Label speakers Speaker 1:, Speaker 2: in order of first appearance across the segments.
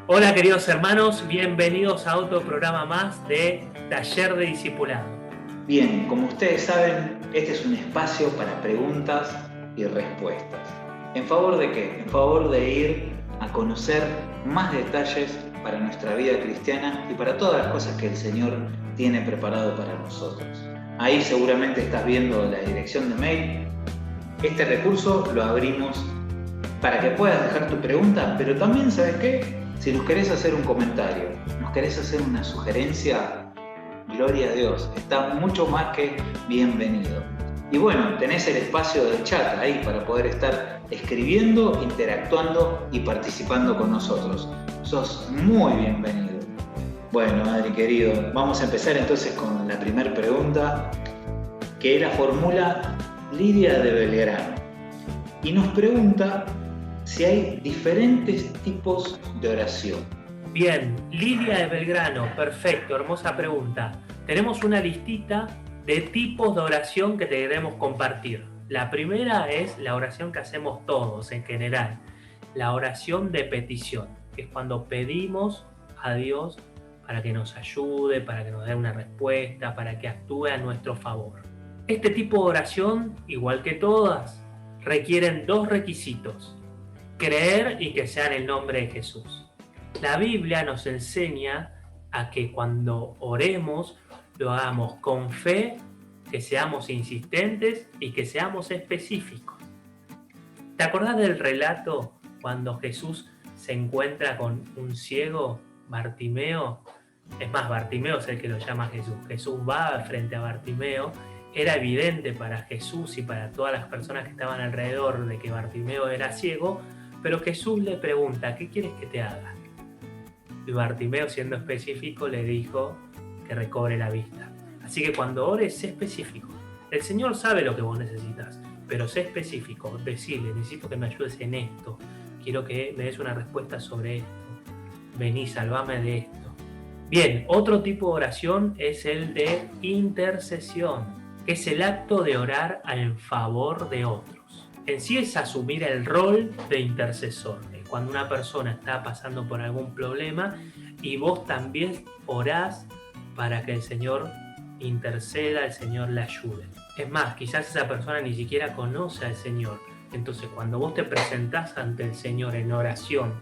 Speaker 1: Hola queridos hermanos, bienvenidos a otro programa más de Taller de Discipulado.
Speaker 2: Bien, como ustedes saben, este es un espacio para preguntas y respuestas. ¿En favor de qué? En favor de ir a conocer más detalles para nuestra vida cristiana y para todas las cosas que el Señor tiene preparado para nosotros. Ahí seguramente estás viendo la dirección de mail. Este recurso lo abrimos para que puedas dejar tu pregunta, pero también, ¿sabes qué? Si nos querés hacer un comentario, nos querés hacer una sugerencia, gloria a Dios, está mucho más que bienvenido. Y bueno, tenés el espacio del chat ahí para poder estar escribiendo, interactuando y participando con nosotros. Sos muy bienvenido. Bueno, Adri querido, vamos a empezar entonces con la primera pregunta, que la formula Lidia de Belgrano. Y nos pregunta si hay diferentes tipos de oración.
Speaker 1: Bien, Lidia de Belgrano, perfecto, hermosa pregunta. Tenemos una listita de tipos de oración que te queremos compartir. La primera es la oración que hacemos todos en general, la oración de petición, que es cuando pedimos a Dios para que nos ayude, para que nos dé una respuesta, para que actúe a nuestro favor. Este tipo de oración, igual que todas, requieren dos requisitos: creer y que sea en el nombre de Jesús. La Biblia nos enseña a que cuando oremos lo hagamos con fe, que seamos insistentes y que seamos específicos. ¿Te acordás del relato cuando Jesús se encuentra con un ciego, Bartimeo? Es más, Bartimeo es el que lo llama Jesús. Jesús va frente a Bartimeo. Era evidente para Jesús y para todas las personas que estaban alrededor de que Bartimeo era ciego, pero Jesús le pregunta: ¿qué quieres que te haga? Y Bartimeo, siendo específico, le dijo que recobre la vista. Así que cuando ores, sé específico. El Señor sabe lo que vos necesitas, pero sé específico. Decirle: necesito que me ayudes en esto, quiero que me des una respuesta sobre esto, vení, salvame de esto. Bien, otro tipo de oración es el de intercesión, que es el acto de orar en favor de otros. En sí es asumir el rol de intercesor. Es cuando una persona está pasando por algún problema y vos también orás para que el Señor interceda, el Señor le ayude. Es más, quizás esa persona ni siquiera conoce al Señor. Entonces, cuando vos te presentás ante el Señor en oración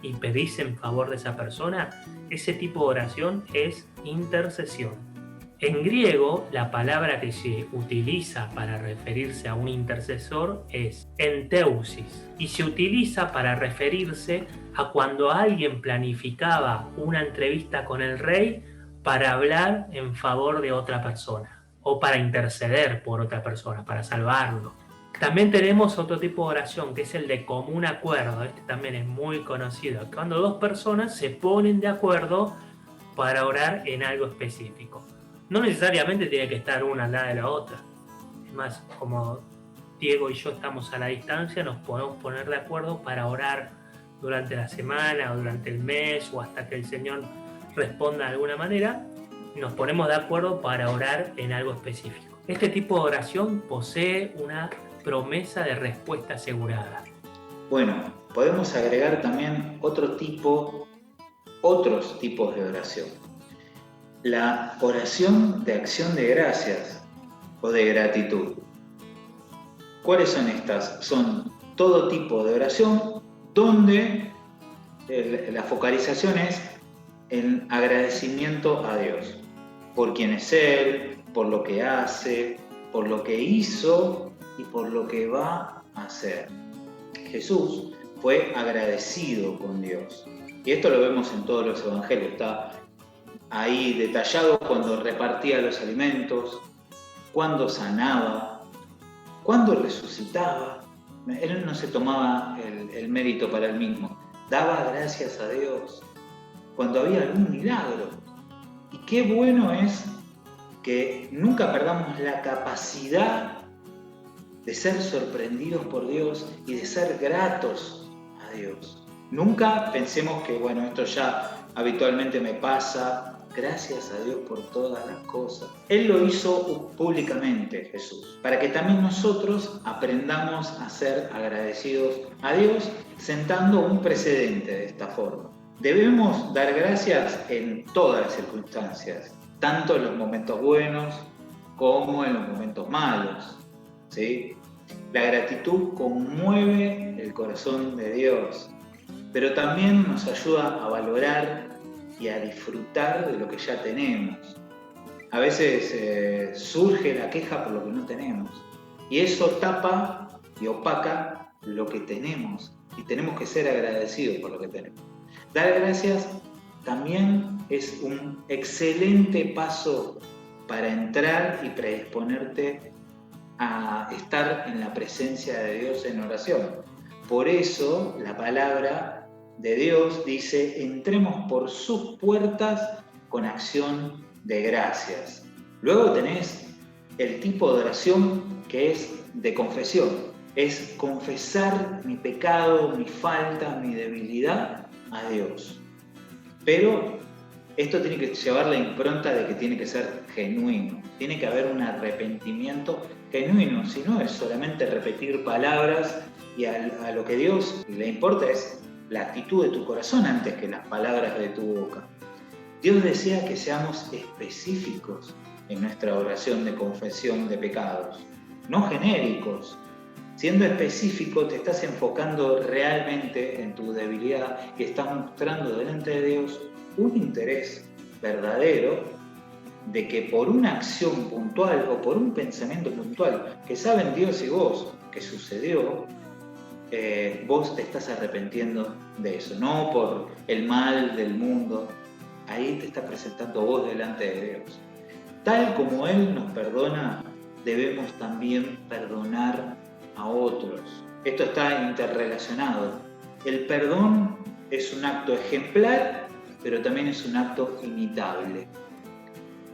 Speaker 1: y pedís en favor de esa persona, ese tipo de oración es intercesión. En griego, la palabra que se utiliza para referirse a un intercesor es enteusis, y se utiliza para referirse a cuando alguien planificaba una entrevista con el rey para hablar en favor de otra persona o para interceder por otra persona, para salvarlo. También tenemos otro tipo de oración, que es el de común acuerdo. Este también es muy conocido, cuando dos personas se ponen de acuerdo para orar en algo específico. No necesariamente tiene que estar una al lado de la otra. Es más, como Diego y yo estamos a la distancia, nos podemos poner de acuerdo para orar durante la semana o durante el mes o hasta que el Señor responda de alguna manera. Nos ponemos de acuerdo para orar en algo específico. Este tipo de oración posee una promesa de respuesta asegurada.
Speaker 2: Bueno, podemos agregar también otros tipos de oración. La oración de acción de gracias o de gratitud. ¿Cuáles son estas? Son todo tipo de oración donde la focalización es en agradecimiento a Dios por quién es Él, por lo que hace, por lo que hizo y por lo que va a hacer. Jesús fue agradecido con Dios. Y esto lo vemos en todos los evangelios. Está ahí detallado cuando repartía los alimentos, cuando sanaba, cuando resucitaba. Él no se tomaba el mérito para él mismo. Daba gracias a Dios cuando había algún milagro. Y qué bueno es que nunca perdamos la capacidad de ser sorprendidos por Dios y de ser gratos a Dios. Nunca pensemos que, bueno, esto ya habitualmente me pasa, gracias a Dios por todas las cosas. Él lo hizo públicamente, Jesús, para que también nosotros aprendamos a ser agradecidos a Dios, sentando un precedente de esta forma. Debemos dar gracias en todas las circunstancias, tanto en los momentos buenos como en los momentos malos, ¿sí? La gratitud conmueve el corazón de Dios, pero también nos ayuda a valorar y a disfrutar de lo que ya tenemos. A veces surge la queja por lo que no tenemos, y eso tapa y opaca lo que tenemos, y tenemos que ser agradecidos por lo que tenemos. Dar gracias también es un excelente paso para entrar y predisponerte a estar en la presencia de Dios en oración. Por eso la palabra de Dios dice: entremos por sus puertas con acción de gracias. Luego tenés el tipo de oración que es de confesión. Es confesar mi pecado, mi falta, mi debilidad a Dios. Pero esto tiene que llevar la impronta de que tiene que ser genuino. Tiene que haber un arrepentimiento genuino, si no es solamente repetir palabras, y a lo que Dios le importa es la actitud de tu corazón antes que las palabras de tu boca. Dios desea que seamos específicos en nuestra oración de confesión de pecados, no genéricos. Siendo específico, te estás enfocando realmente en tu debilidad y estás mostrando delante de Dios un interés verdadero de que por una acción puntual o por un pensamiento puntual que saben Dios y vos que sucedió, vos te estás arrepintiendo de eso, no por el mal del mundo. Ahí te estás presentando vos delante de Dios. Tal como Él nos perdona, debemos también perdonar a otros. Esto está interrelacionado. El perdón es un acto ejemplar, pero también es un acto imitable.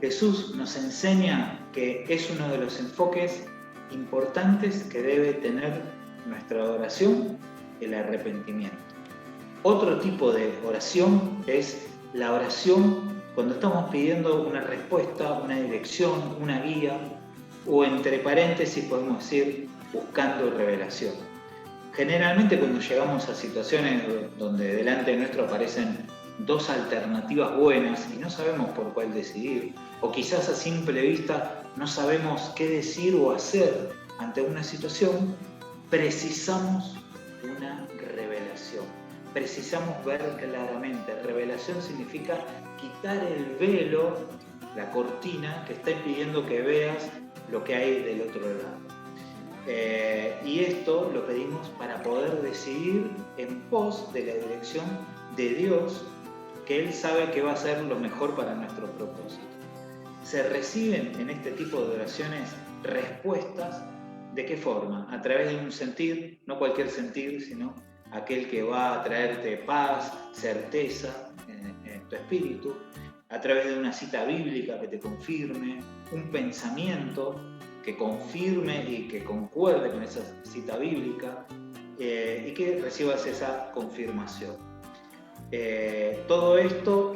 Speaker 2: Jesús nos enseña que es uno de los enfoques importantes que debe tener nuestra oración, el arrepentimiento. Otro tipo de oración es la oración cuando estamos pidiendo una respuesta, una dirección, una guía, o entre paréntesis podemos decir buscando revelación. Generalmente cuando llegamos a situaciones donde delante nuestro aparecen dos alternativas buenas y no sabemos por cuál decidir, o quizás a simple vista no sabemos qué decir o hacer ante una situación, precisamos una revelación. Precisamos ver claramente. Revelación significa quitar el velo, la cortina que está impidiendo que veas lo que hay del otro lado. Y esto lo pedimos para poder decidir en pos de la dirección de Dios, que Él sabe que va a ser lo mejor para nuestro propósito. Se reciben en este tipo de oraciones respuestas. ¿De qué forma? A través de un sentir, no cualquier sentir, sino aquel que va a traerte paz, certeza en tu espíritu, a través de una cita bíblica que te confirme, un pensamiento que confirme y que concuerde con esa cita bíblica, y que recibas esa confirmación. Todo esto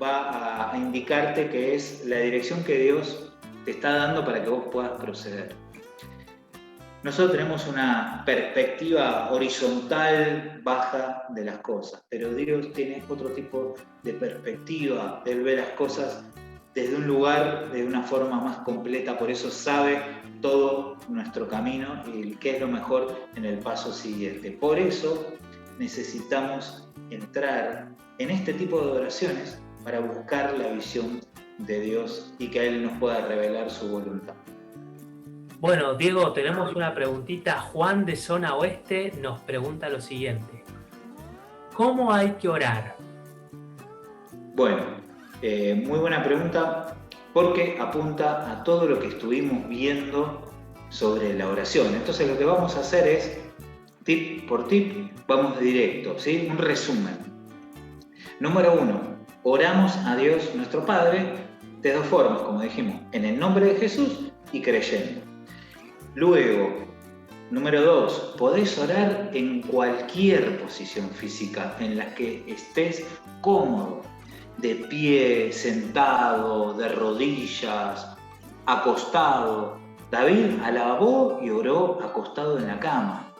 Speaker 2: va a indicarte que es la dirección que Dios te está dando para que vos puedas proceder. Nosotros tenemos una perspectiva horizontal baja de las cosas, pero Dios tiene otro tipo de perspectiva. Él ve las cosas desde un lugar, de una forma más completa, por eso sabe todo nuestro camino y qué es lo mejor en el paso siguiente. Por eso necesitamos entrar en este tipo de oraciones para buscar la visión de Dios y que Él nos pueda revelar su voluntad.
Speaker 1: Bueno, Diego, tenemos una preguntita. Juan de Zona Oeste nos pregunta lo siguiente: ¿cómo hay que orar?
Speaker 2: Bueno, muy buena pregunta, porque apunta a todo lo que estuvimos viendo sobre la oración. Entonces lo que vamos a hacer es, tip por tip, vamos directo, ¿sí? Un resumen. Número 1, oramos a Dios nuestro Padre de dos formas, como dijimos, en el nombre de Jesús y creyendo. Luego, número 2, podés orar en cualquier posición física en la que estés cómodo, de pie, sentado, de rodillas, acostado. David alabó y oró acostado en la cama.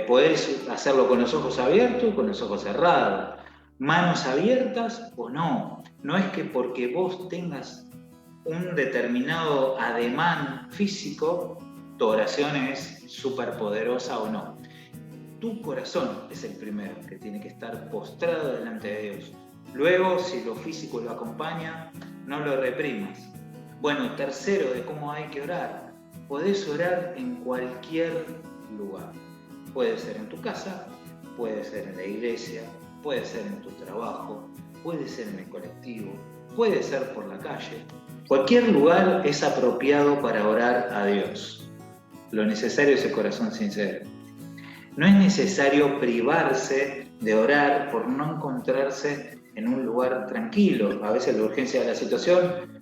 Speaker 2: Podés hacerlo con los ojos abiertos o con los ojos cerrados. manos abiertas o no. No es que porque vos tengas un determinado ademán físico, tu oración es súper poderosa o no. Tu corazón es el primero que tiene que estar postrado delante de Dios. Luego, si lo físico lo acompaña, no lo reprimas. Bueno, tercero de cómo hay que orar. Podés orar en cualquier lugar. Puede ser en tu casa, puede ser en la iglesia, puede ser en tu trabajo, puede ser en el colectivo, puede ser por la calle. Cualquier lugar es apropiado para orar a Dios. Lo necesario es el corazón sincero. No es necesario privarse de orar por no encontrarse en un lugar tranquilo. A veces la urgencia de la situación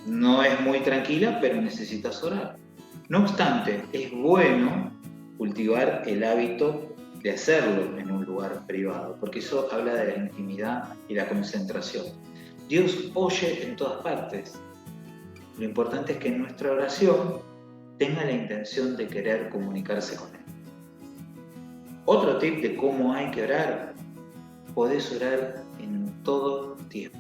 Speaker 2: no es muy tranquila, pero necesitas orar. No obstante, es bueno cultivar el hábito de hacerlo en un lugar privado, porque eso habla de la intimidad y la concentración. Dios oye en todas partes. Lo importante es que nuestra oración tenga la intención de querer comunicarse con Él. Otro tip de cómo hay que orar: podés orar en todo tiempo.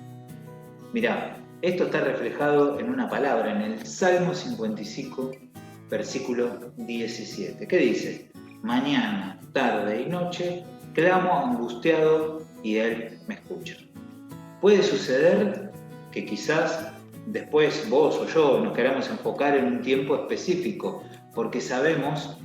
Speaker 2: Mirá, esto está reflejado en una palabra, en el Salmo 55, versículo 17, que dice: mañana, tarde y noche, clamo angustiado y Él me escucha. Puede suceder que quizás después vos o yo nos queramos enfocar en un tiempo específico, porque sabemos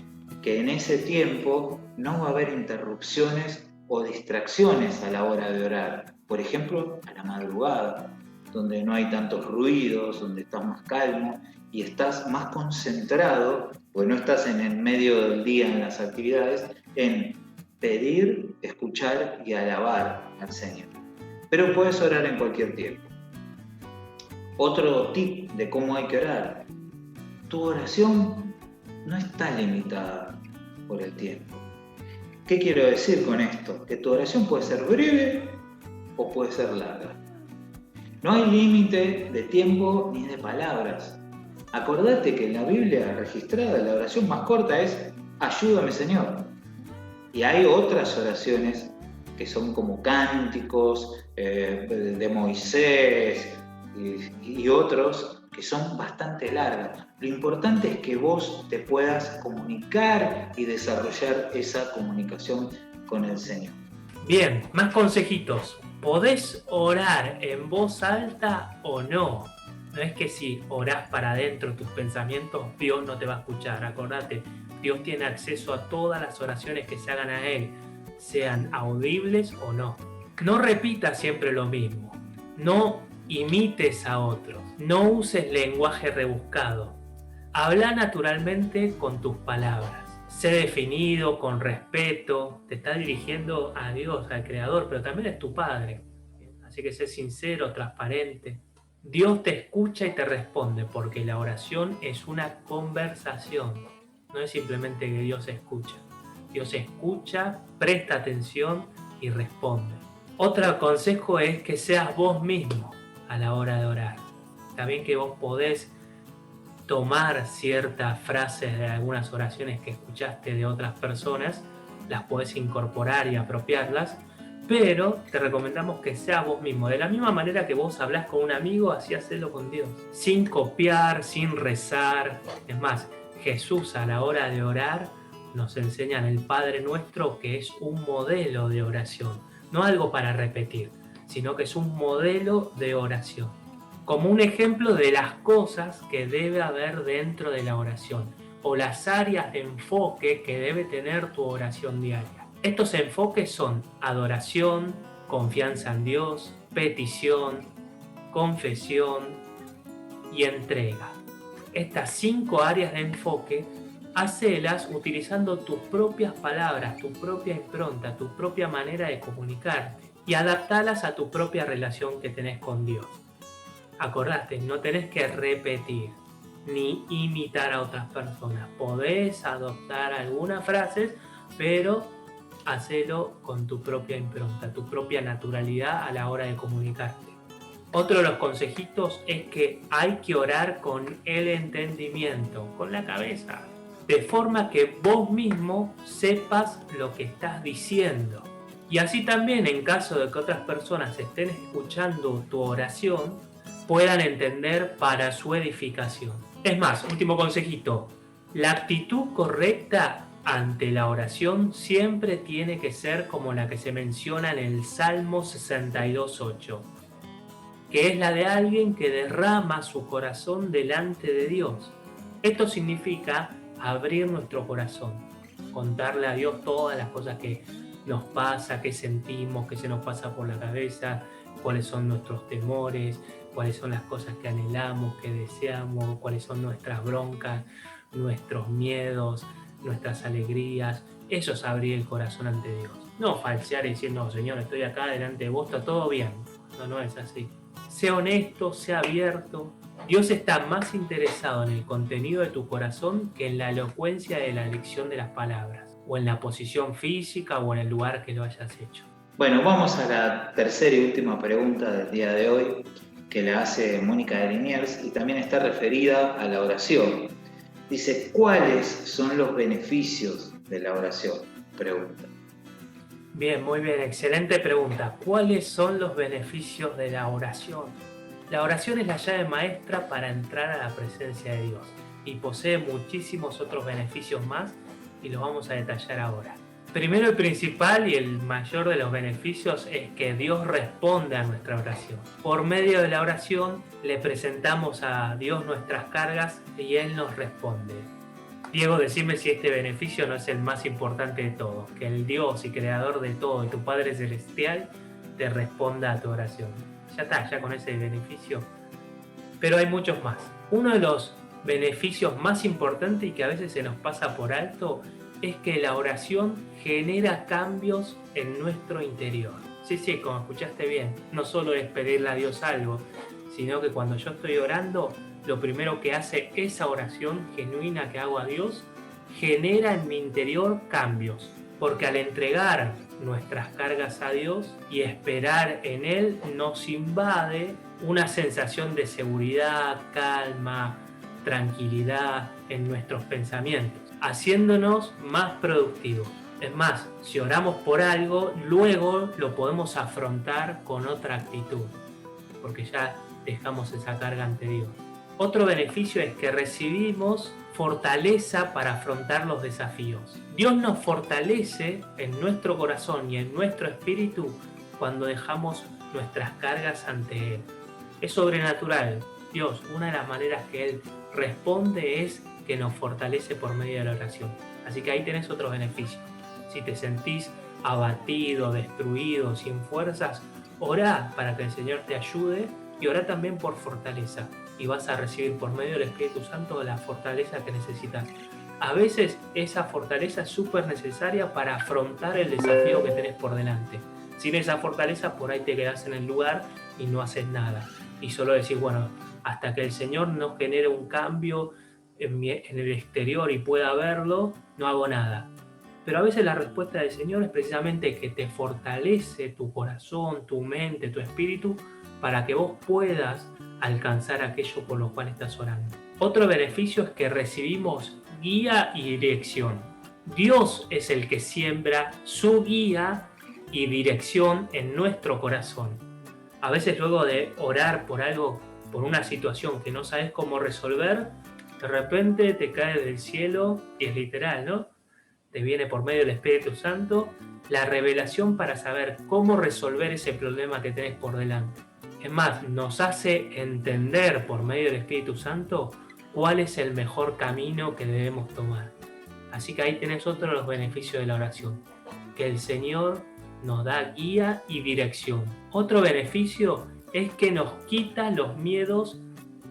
Speaker 2: que en ese tiempo no va a haber interrupciones o distracciones a la hora de orar. Por ejemplo, a la madrugada, donde no hay tantos ruidos, donde estás más calmo y estás más concentrado, porque no estás en el medio del día en las actividades, en pedir, escuchar y alabar al Señor. Pero puedes orar en cualquier tiempo. Otro tip de cómo hay que orar: tu oración no está limitada por el tiempo. ¿Qué quiero decir con esto? Que tu oración puede ser breve o puede ser larga. No hay límite de tiempo ni de palabras. Acordate que en la Biblia registrada la oración más corta es: ayúdame, Señor. Y hay otras oraciones que son como cánticos de Moisés y otros que son bastante largas. Lo importante es que vos te puedas comunicar y desarrollar esa comunicación con el Señor.
Speaker 1: Bien, más consejitos. ¿Podés orar en voz alta o no? No es que si orás para adentro tus pensamientos, Dios no te va a escuchar. Acordate, Dios tiene acceso a todas las oraciones que se hagan a Él, sean audibles o no. No repitas siempre lo mismo. No imites a otros. No uses lenguaje rebuscado. Habla naturalmente con tus palabras. Sé definido, con respeto. Te está dirigiendo a Dios, al Creador, pero también es tu Padre. Así que sé sincero, transparente. Dios te escucha y te responde, porque la oración es una conversación. No es simplemente que Dios escucha. Dios escucha, presta atención y responde. Otro consejo es que seas vos mismo a la hora de orar. Está bien que vos podés tomar ciertas frases de algunas oraciones que escuchaste de otras personas, las podés incorporar y apropiarlas, pero te recomendamos que seas vos mismo. De la misma manera que vos hablás con un amigo, así hacelo con Dios. Sin copiar, sin rezar. Es más, Jesús a la hora de orar nos enseña en el Padre Nuestro, que es un modelo de oración. No algo para repetir, sino que es un modelo de oración. Como un ejemplo de las cosas que debe haber dentro de la oración o las áreas de enfoque que debe tener tu oración diaria. Estos enfoques son adoración, confianza en Dios, petición, confesión y entrega. Estas 5 áreas de enfoque, hacelas utilizando tus propias palabras, tu propia impronta, tu propia manera de comunicarte y adaptalas a tu propia relación que tenés con Dios. Acordate, no tenés que repetir ni imitar a otras personas. Podés adoptar algunas frases, pero hacelo con tu propia impronta, tu propia naturalidad a la hora de comunicarte. Otro de los consejitos es que hay que orar con el entendimiento, con la cabeza, de forma que vos mismo sepas lo que estás diciendo. Y así también, en caso de que otras personas estén escuchando tu oración, puedan entender para su edificación. Es más, último consejito, la actitud correcta ante la oración siempre tiene que ser como la que se menciona en el Salmo 62:8, que es la de alguien que derrama su corazón delante de Dios. Esto significa abrir nuestro corazón, contarle a Dios todas las cosas que nos pasa, qué sentimos, qué se nos pasa por la cabeza, cuáles son nuestros temores, cuáles son las cosas que anhelamos, que deseamos, cuáles son nuestras broncas, nuestros miedos, nuestras alegrías. Eso es abrir el corazón ante Dios. No falsear y decir, no, Señor, estoy acá delante de vos, está todo bien. No es así. Sea honesto, sea abierto. Dios está más interesado en el contenido de tu corazón que en la elocuencia de la elección de las palabras, o en la posición física, o en el lugar que lo hayas hecho.
Speaker 2: Bueno, vamos a la tercera y última pregunta del día de hoy, que la hace Mónica de Liniers y también está referida a la oración. Dice, ¿cuáles son los beneficios de la oración? Pregunta.
Speaker 1: Bien, muy bien, excelente pregunta. ¿Cuáles son los beneficios de la oración? La oración es la llave maestra para entrar a la presencia de Dios y posee muchísimos otros beneficios más y los vamos a detallar ahora. Primero y principal y el mayor de los beneficios es que Dios responde a nuestra oración. Por medio de la oración le presentamos a Dios nuestras cargas y Él nos responde. Diego, decime si este beneficio no es el más importante de todos, que el Dios y creador de todo y tu Padre Celestial te responda a tu oración. Ya está, ya con ese beneficio. Pero hay muchos más. Uno de los beneficios más importantes y que a veces se nos pasa por alto es que la oración genera cambios en nuestro interior. Sí, como escuchaste bien, no solo es pedirle a Dios algo, sino que cuando yo estoy orando, lo primero que hace esa oración genuina que hago a Dios, genera en mi interior cambios. Porque al entregar nuestras cargas a Dios y esperar en Él, nos invade una sensación de seguridad, calma, tranquilidad en nuestros pensamientos, haciéndonos más productivos. Es más, si oramos por algo, luego lo podemos afrontar con otra actitud, porque ya dejamos esa carga ante Dios. Otro beneficio es que recibimos fortaleza para afrontar los desafíos. Dios nos fortalece en nuestro corazón y en nuestro espíritu cuando dejamos nuestras cargas ante Él. Es sobrenatural. Dios, una de las maneras que Él responde es que nos fortalece por medio de la oración. Así que ahí tenés otros beneficios. Si te sentís abatido, destruido, sin fuerzas, orá para que el Señor te ayude y orá también por fortaleza. Y vas a recibir por medio del Espíritu Santo la fortaleza que necesitas. A veces esa fortaleza es súper necesaria para afrontar el desafío que tenés por delante. Sin esa fortaleza por ahí te quedás en el lugar y no haces nada. Y solo decís, bueno, hasta que el Señor no genere un cambio en el exterior y pueda verlo, no hago nada. Pero a veces la respuesta del Señor es precisamente que te fortalece tu corazón, tu mente, tu espíritu, para que vos puedas alcanzar aquello por lo cual estás orando. Otro beneficio es que recibimos guía y dirección. Dios es el que siembra su guía y dirección en nuestro corazón. A veces luego de orar por algo, por una situación que no sabes cómo resolver, de repente te cae del cielo, y es literal, ¿no? Te viene por medio del Espíritu Santo la revelación para saber cómo resolver ese problema que tenés por delante. Es más, nos hace entender por medio del Espíritu Santo cuál es el mejor camino que debemos tomar. Así que ahí tenés otro de los beneficios de la oración, que el Señor nos da guía y dirección. Otro beneficio es que nos quita los miedos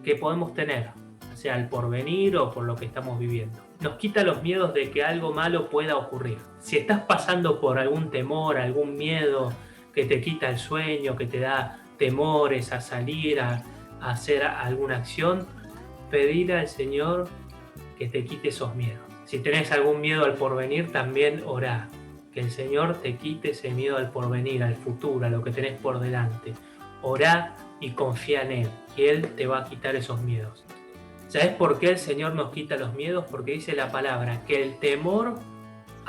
Speaker 1: que podemos tener, sea el porvenir o por lo que estamos viviendo. Nos quita los miedos de que algo malo pueda ocurrir. Si estás pasando por algún temor, algún miedo que te quita el sueño, que te da temores a salir, a hacer alguna acción, pedir al Señor que te quite esos miedos. Si tenés algún miedo al porvenir, también orá, que el Señor te quite ese miedo al porvenir, al futuro, a lo que tenés por delante. Orá y confía en Él, y Él te va a quitar esos miedos. ¿Sabés por qué el Señor nos quita los miedos? Porque dice la palabra que el temor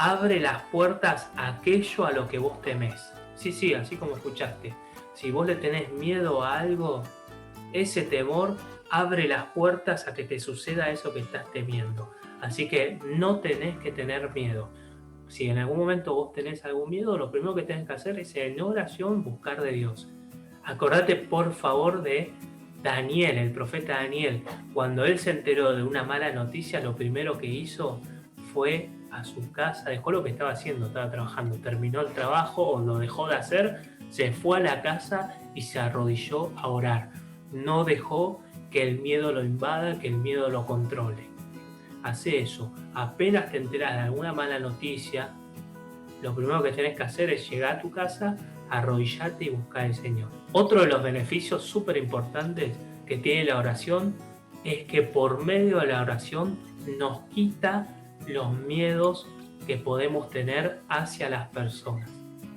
Speaker 1: abre las puertas a aquello a lo que vos temés. Sí, así como escuchaste. Si vos le tenés miedo a algo, ese temor abre las puertas a que te suceda eso que estás temiendo. Así que no tenés que tener miedo. Si en algún momento vos tenés algún miedo, lo primero que tenés que hacer es en oración buscar de Dios. Acordate por favor de Daniel, el profeta Daniel. Cuando él se enteró de una mala noticia, lo primero que hizo fue a su casa, dejó lo que estaba haciendo, estaba trabajando, terminó el trabajo o lo dejó de hacer, se fue a la casa y se arrodilló a orar. No dejó que el miedo lo invada, que el miedo lo controle. Hace eso. Apenas te enteras de alguna mala noticia, lo primero que tenés que hacer es llegar a tu casa, arrodillarte y buscar al Señor. Otro de los beneficios súper importantes que tiene la oración es que por medio de la oración nos quita los miedos que podemos tener hacia las personas.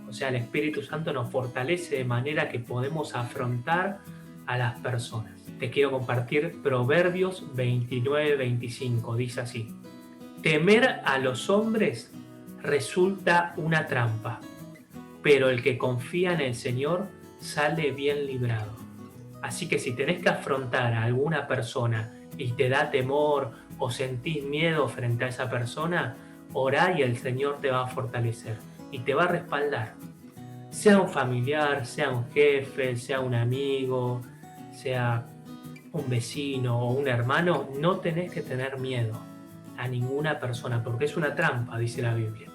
Speaker 1: O sea, el Espíritu Santo nos fortalece de manera que podemos afrontar a las personas. Te quiero compartir Proverbios 29-25. Dice así: temer a los hombres resulta una trampa, pero el que confía en el Señor sale bien librado. Así que si tenés que afrontar a alguna persona y te da temor o sentís miedo frente a esa persona, orá y el Señor te va a fortalecer y te va a respaldar. Sea un familiar, sea un jefe, sea un amigo, sea un vecino o un hermano, no tenés que tener miedo a ninguna persona, porque es una trampa, dice la Biblia.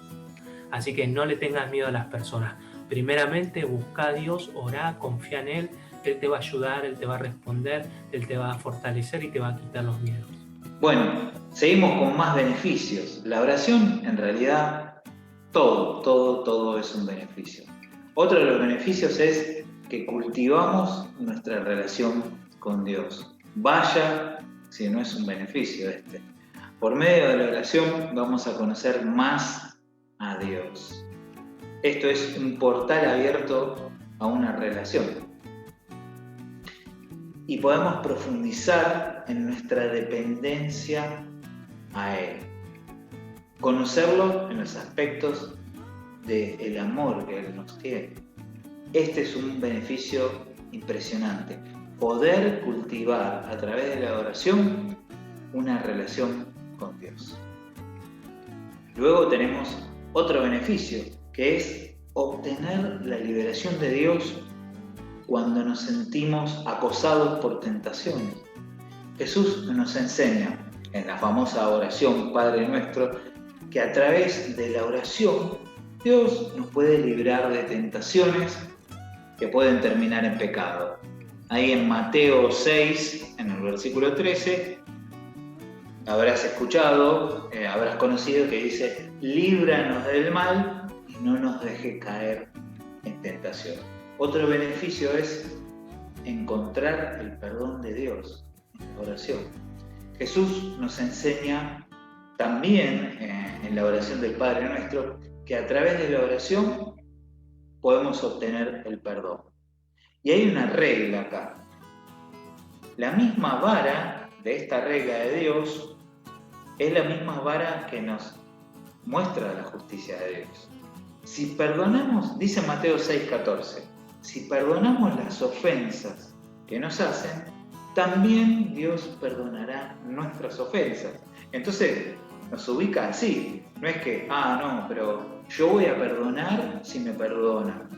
Speaker 1: Así que no le tengas miedo a las personas. Primeramente, busca a Dios, orá, confía en Él. Él te va a ayudar, Él te va a responder, Él te va a fortalecer y te va a quitar los miedos.
Speaker 2: Bueno, seguimos con más beneficios. La oración, en realidad, todo es un beneficio. Otro de los beneficios es que cultivamos nuestra relación con Dios. Vaya si no es un beneficio este. Por medio de la oración vamos a conocer más a Dios. Esto es un portal abierto a una relación. Y podemos profundizar en nuestra dependencia a Él. Conocerlo en los aspectos del amor que Él nos tiene. Este es un beneficio impresionante. Poder cultivar a través de la oración una relación con Dios. Luego tenemos otro beneficio, que es obtener la liberación de Dios cuando nos sentimos acosados por tentaciones. Jesús nos enseña en la famosa oración Padre Nuestro que a través de la oración Dios nos puede librar de tentaciones que pueden terminar en pecado. Ahí en Mateo 6, en el versículo 13, habrás escuchado, habrás conocido que dice: líbranos del mal y no nos deje caer en tentación. Otro beneficio es encontrar el perdón de Dios en la oración. Jesús nos enseña también en la oración del Padre Nuestro que a través de la oración podemos obtener el perdón. Y hay una regla acá. La misma vara de esta regla de Dios es la misma vara que nos muestra la justicia de Dios. Si perdonamos, dice Mateo 6:14, si perdonamos las ofensas que nos hacen, también Dios perdonará nuestras ofensas. Entonces nos ubica así, no es que, pero yo voy a perdonar si me perdonan.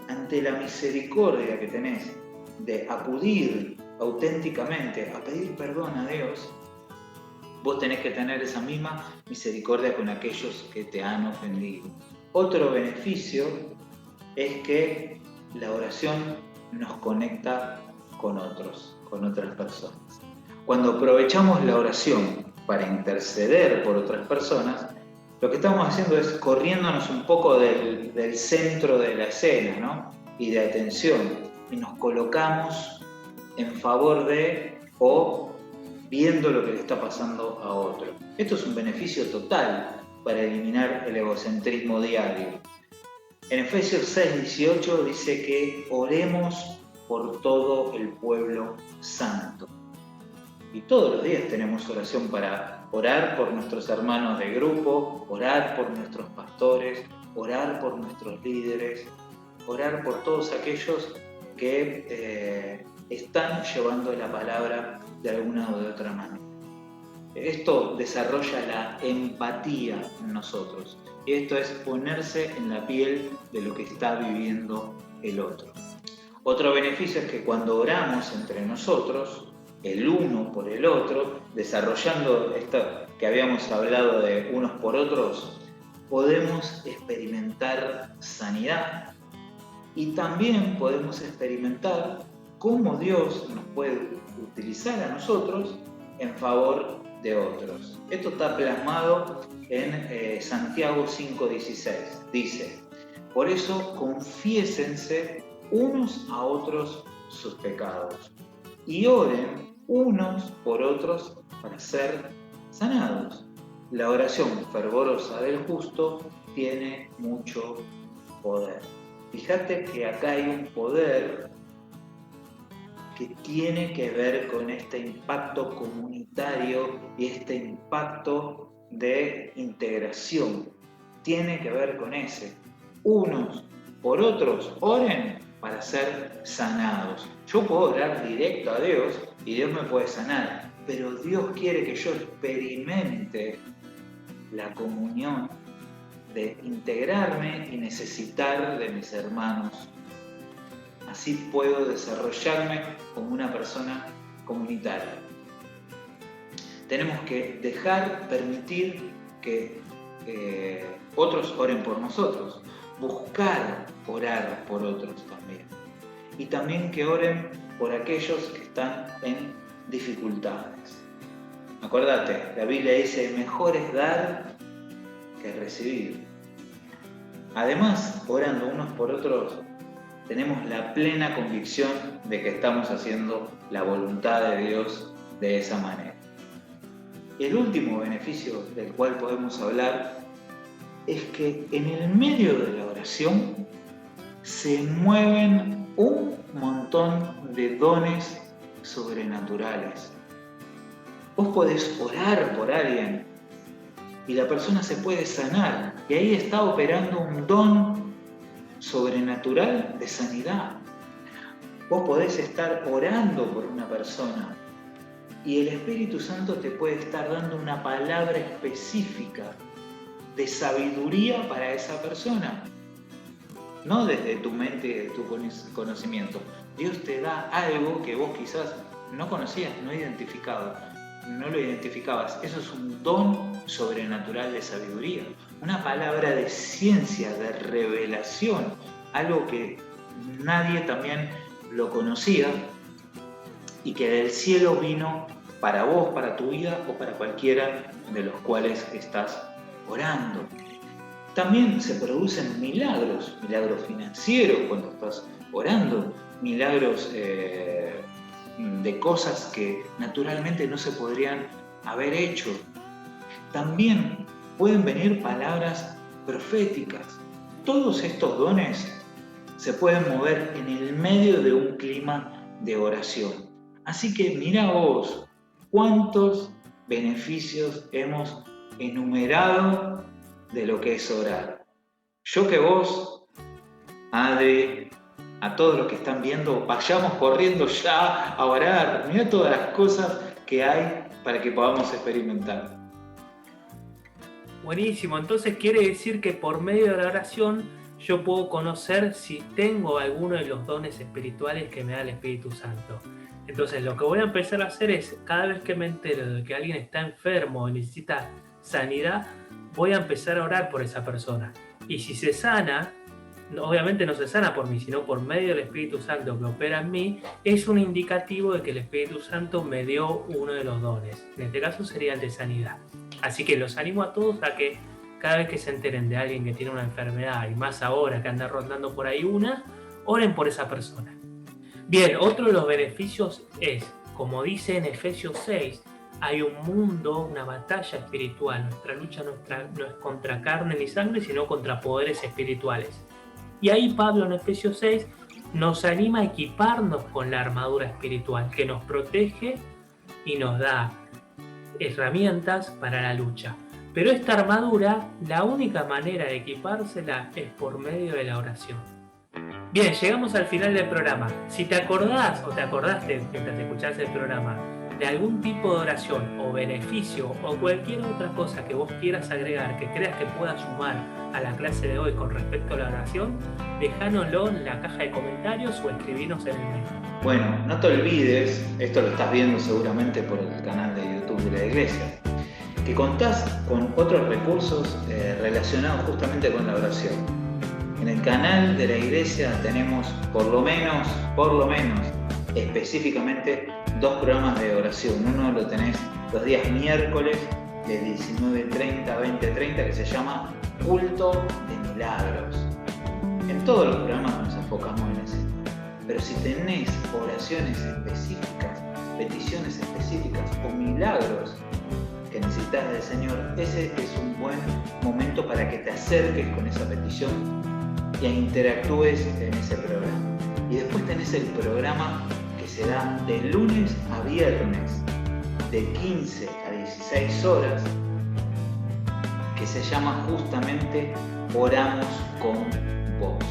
Speaker 2: Ante la misericordia que tenés de acudir auténticamente a pedir perdón a Dios, vos tenés que tener esa misma misericordia con aquellos que te han ofendido. Otro beneficio es que la oración nos conecta con otros, con otras personas. Cuando aprovechamos la oración para interceder por otras personas, lo que estamos haciendo es corriéndonos un poco del centro de la escena, ¿no? Y de atención, y nos colocamos en favor de o viendo lo que le está pasando a otro. Esto es un beneficio total para eliminar el egocentrismo diario. En Efesios 6:18 dice que oremos por todo el pueblo santo. Y todos los días tenemos oración para Orar por nuestros hermanos de grupo, orar por nuestros pastores, orar por nuestros líderes, orar por todos aquellos que están llevando la palabra de alguna o de otra manera. Esto desarrolla la empatía en nosotros. Y esto es ponerse en la piel de lo que está viviendo el otro. Otro beneficio es que cuando oramos entre nosotros, el uno por el otro, desarrollando esto que habíamos hablado de unos por otros, podemos experimentar sanidad. Y también podemos experimentar cómo Dios nos puede utilizar a nosotros en favor de otros. Esto está plasmado en Santiago 5:16. Dice: por eso confiésense unos a otros sus pecados y oren unos por otros para ser sanados. La oración fervorosa del justo tiene mucho poder. Fíjate que acá hay un poder que tiene que ver con este impacto comunitario y este impacto de integración. Tiene que ver con ese. Unos por otros, oren para ser sanados. Yo puedo orar directo a Dios y Dios me puede sanar, pero Dios quiere que yo experimente la comunión de integrarme y necesitar de mis hermanos. Así puedo desarrollarme como una persona comunitaria. Tenemos que permitir que otros oren por nosotros, buscar orar por otros también. Y también que oren por aquellos que están en dificultades. Acordate, la Biblia dice: mejor es dar que recibir. Además, orando unos por otros, tenemos la plena convicción de que estamos haciendo la voluntad de Dios de esa manera. El último beneficio del cual podemos hablar es que en el medio de la oración se mueven un montón de dones sobrenaturales. Vos podés orar por alguien y la persona se puede sanar, y ahí está operando un don sobrenatural de sanidad. Vos podés estar orando por una persona y el Espíritu Santo te puede estar dando una palabra específica de sabiduría para esa persona, no desde tu mente y de tu conocimiento. Dios te da algo que vos quizás no conocías, no lo identificabas. Eso es un don sobrenatural de sabiduría, una palabra de ciencia, de revelación, algo que nadie también lo conocía y que del cielo vino para vos, para tu vida o para cualquiera de los cuales estás orando. También se producen milagros financieros cuando estás orando, milagros de cosas que naturalmente no se podrían haber hecho. También pueden venir palabras proféticas. Todos estos dones se pueden mover en el medio de un clima de oración. Así que mira vos cuántos beneficios hemos enumerado de lo que es orar. Yo que vos, Adri, a todos los que están viendo, vayamos corriendo ya a orar. Mira todas las cosas que hay para que podamos experimentar.
Speaker 1: Buenísimo, entonces quiere decir que por medio de la oración yo puedo conocer si tengo alguno de los dones espirituales que me da el Espíritu Santo. Entonces lo que voy a empezar a hacer es, cada vez que me entero de que alguien está enfermo o necesita sanidad, voy a empezar a orar por esa persona. Y si se sana, obviamente no se sana por mí, sino por medio del Espíritu Santo que opera en mí, es un indicativo de que el Espíritu Santo me dio uno de los dones. En este caso sería el de sanidad. Así que los animo a todos a que cada vez que se enteren de alguien que tiene una enfermedad, y más ahora que anda rondando por ahí oren por esa persona. Bien, otro de los beneficios es, como dice en Efesios 6, hay un mundo, una batalla espiritual. Nuestra lucha no es contra carne ni sangre, sino contra poderes espirituales. Y ahí Pablo en Efesios 6 nos anima a equiparnos con la armadura espiritual que nos protege y nos da herramientas para la lucha. Pero esta armadura, la única manera de equipársela es por medio de la oración. Bien, llegamos al final del programa. Si te acordás o te acordaste mientras escuchás el programa de algún tipo de oración o beneficio o cualquier otra cosa que vos quieras agregar, que creas que pueda sumar a la clase de hoy con respecto a la oración, déjanoslo en la caja de comentarios o escribinos en el mail.
Speaker 2: Bueno, no te olvides, esto lo estás viendo seguramente por el canal de YouTube de la Iglesia, que contás con otros recursos relacionados justamente con la oración. En el canal de la Iglesia tenemos por lo menos, específicamente 2 programas de oración. Uno lo tenés los días miércoles de 19:30 a 20:30 que se llama Culto de Milagros. En todos los programas nos enfocamos en ese. Pero si tenés oraciones específicas, peticiones específicas o milagros que necesitas del Señor, ese es un buen momento para que te acerques con esa petición y interactúes en ese programa. Y después tenés el programa que se da de lunes a viernes de 15 a 16 horas que se llama justamente Oramos con Vos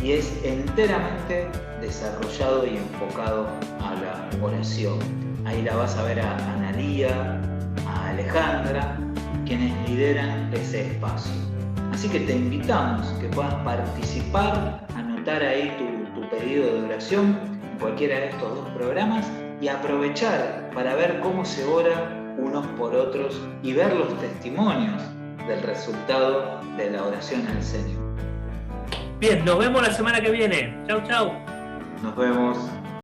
Speaker 2: y es enteramente desarrollado y enfocado a la oración. Ahí la vas a ver a Analía, a Alejandra, quienes lideran ese espacio. Así que te invitamos que puedas participar, anotar ahí tu pedido de oración en cualquiera de estos 2 programas y aprovechar para ver cómo se ora unos por otros y ver los testimonios del resultado de la oración al Señor.
Speaker 1: Bien, nos vemos la semana que viene. Chau, chau.
Speaker 2: Nos vemos.